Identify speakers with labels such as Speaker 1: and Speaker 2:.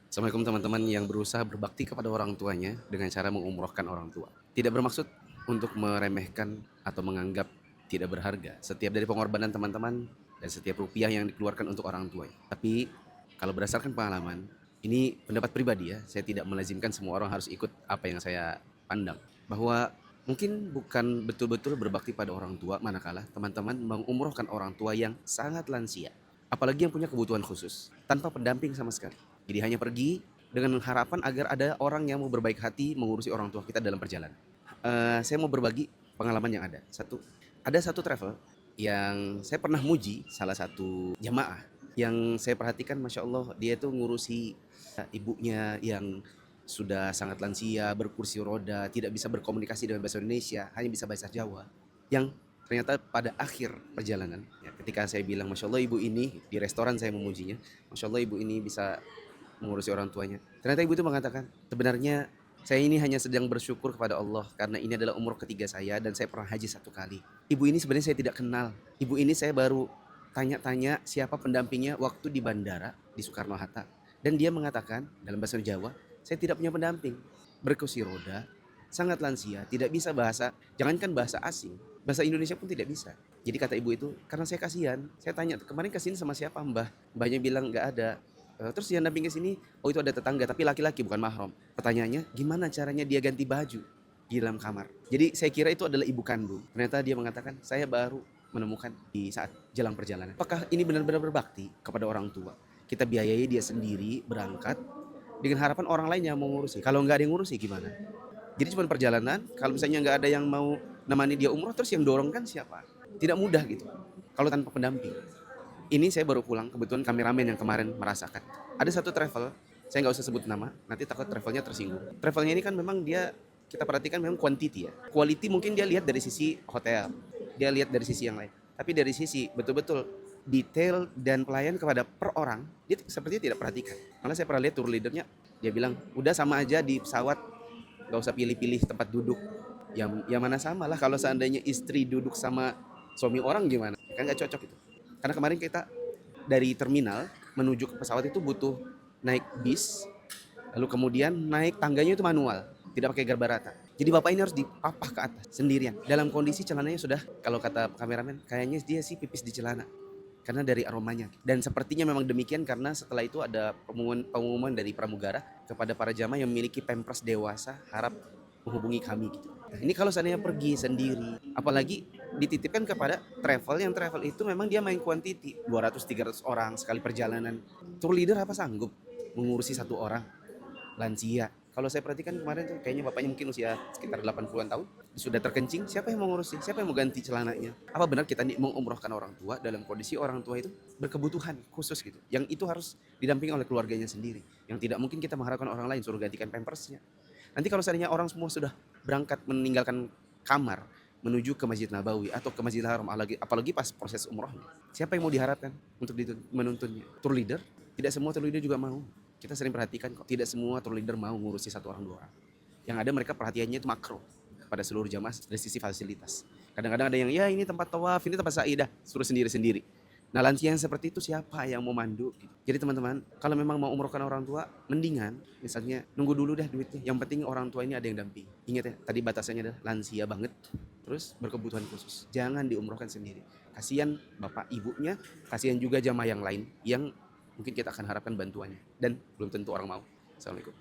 Speaker 1: Assalamualaikum teman-teman yang berusaha berbakti kepada orang tuanya dengan cara mengumrohkan orang tua. Tidak bermaksud untuk meremehkan atau menganggap tidak berharga setiap dari pengorbanan teman-teman dan setiap rupiah yang dikeluarkan untuk orang tua. Tapi kalau berdasarkan pengalaman, ini pendapat pribadi ya, saya tidak melazimkan semua orang harus ikut apa yang saya pandang. Bahwa mungkin bukan betul-betul berbakti pada orang tua manakala teman-teman mengumrohkan orang tua yang sangat lansia. Apalagi yang punya kebutuhan khusus, tanpa pendamping sama sekali. Jadi hanya pergi dengan harapan agar ada orang yang mau berbaik hati mengurusi orang tua kita dalam perjalanan. Saya mau berbagi pengalaman yang ada satu travel yang saya pernah muji salah satu jamaah yang saya perhatikan, masya Allah, dia tuh ngurusi ibunya yang sudah sangat lansia, berkursi roda, tidak bisa berkomunikasi dengan bahasa Indonesia, hanya bisa bahasa Jawa. Yang ternyata pada akhir perjalanan, ya, ketika saya bilang, masya Allah ibu ini, di restoran saya memujinya, masya Allah ibu ini bisa mengurusi orang tuanya. Ternyata ibu itu mengatakan, sebenarnya saya ini hanya sedang bersyukur kepada Allah karena ini adalah umur ketiga saya dan saya pernah haji satu kali. Ibu ini sebenarnya saya tidak kenal. Ibu ini saya baru tanya-tanya siapa pendampingnya waktu di bandara di Soekarno-Hatta. Dan dia mengatakan dalam bahasa Jawa, saya tidak punya pendamping. Berkursi roda, sangat lansia, tidak bisa bahasa, jangankan bahasa asing, bahasa Indonesia pun tidak bisa. Jadi kata ibu itu, karena saya kasihan, saya tanya, kemarin kesini sama siapa mbah? Mbahnya bilang nggak ada. Terus yang damping ke sini, oh itu ada tetangga, tapi laki-laki bukan mahram. Pertanyaannya, gimana caranya dia ganti baju di dalam kamar? Jadi saya kira itu adalah ibu kandung. Ternyata dia mengatakan, saya baru menemukan di saat jalan perjalanan. Apakah ini benar-benar berbakti kepada orang tua? Kita biayai dia sendiri berangkat dengan harapan orang lain yang mau ngurusi. Kalau nggak ada yang ngurusi gimana? Jadi cuma perjalanan, kalau misalnya nggak ada yang mau nemani dia umroh, terus yang dorong kan siapa? Tidak mudah gitu, kalau tanpa pendamping. Ini saya baru pulang, kebetulan kameramen yang kemarin merasakan. Ada satu travel, saya nggak usah sebut nama, nanti takut travelnya tersinggung. Travelnya ini kan memang dia, kita perhatikan memang quantity ya. Quality mungkin dia lihat dari sisi hotel, dia lihat dari sisi yang lain. Tapi dari sisi betul-betul detail dan pelayan kepada per orang, dia sepertinya tidak perhatikan. Malah saya pernah lihat tour leadernya, dia bilang, udah sama aja di pesawat, nggak usah pilih-pilih tempat duduk. Yang mana sama lah kalau seandainya istri duduk sama suami orang gimana? Kan nggak cocok itu. Karena kemarin kita dari terminal menuju ke pesawat itu butuh naik bis, lalu kemudian naik tangganya itu manual, tidak pakai garba rata. Jadi bapak ini harus dipapah ke atas sendirian. Dalam kondisi celananya sudah, kalau kata kameramen, kayaknya dia sih pipis di celana karena dari aromanya. Dan sepertinya memang demikian karena setelah itu ada pengumuman dari pramugara kepada para jamaah yang memiliki pampers dewasa harap menghubungi kami gitu. Nah, ini kalau seandainya pergi sendiri, apalagi dititipkan kepada travel, yang travel itu memang dia main quantity 200-300 orang sekali perjalanan. Tour leader apa sanggup mengurusi satu orang lansia? Kalau saya perhatikan kemarin tuh kayaknya bapaknya mungkin usia sekitar 80-an tahun, sudah terkencing, siapa yang mau ngurusin? Siapa yang mau ganti celananya? Apa benar kita mengumrohkan orang tua dalam kondisi orang tua itu berkebutuhan khusus gitu, yang itu harus didampingi oleh keluarganya sendiri, yang tidak mungkin kita mengharapkan orang lain suruh gantikan pampersnya. Nanti kalau seandainya orang semua sudah berangkat meninggalkan kamar menuju ke Masjid Nabawi atau ke Masjidil Haram, apalagi pas proses umrohnya, siapa yang mau diharapkan untuk menuntunnya? Tour leader? Tidak semua tour leader juga mau. Kita sering perhatikan kok, tidak semua tour leader mau ngurusi satu orang dua orang. Yang ada mereka perhatiannya itu makro pada seluruh jamaah dari sisi fasilitas. Kadang-kadang ada yang, ya ini tempat tawaf, ini tempat sa'i, dah suruh sendiri-sendiri. Nah lansia yang seperti itu siapa yang mau mandu gitu. Jadi teman-teman, kalau memang mau umrohkan orang tua, mendingan misalnya nunggu dulu deh duitnya. Yang penting orang tua ini ada yang damping. Ingat ya, tadi batasannya adalah lansia banget, terus berkebutuhan khusus. Jangan diumrohkan sendiri. Kasihan bapak ibunya, kasihan juga jamaah yang lain yang mungkin kita akan harapkan bantuannya. Dan belum tentu orang mau. Assalamualaikum.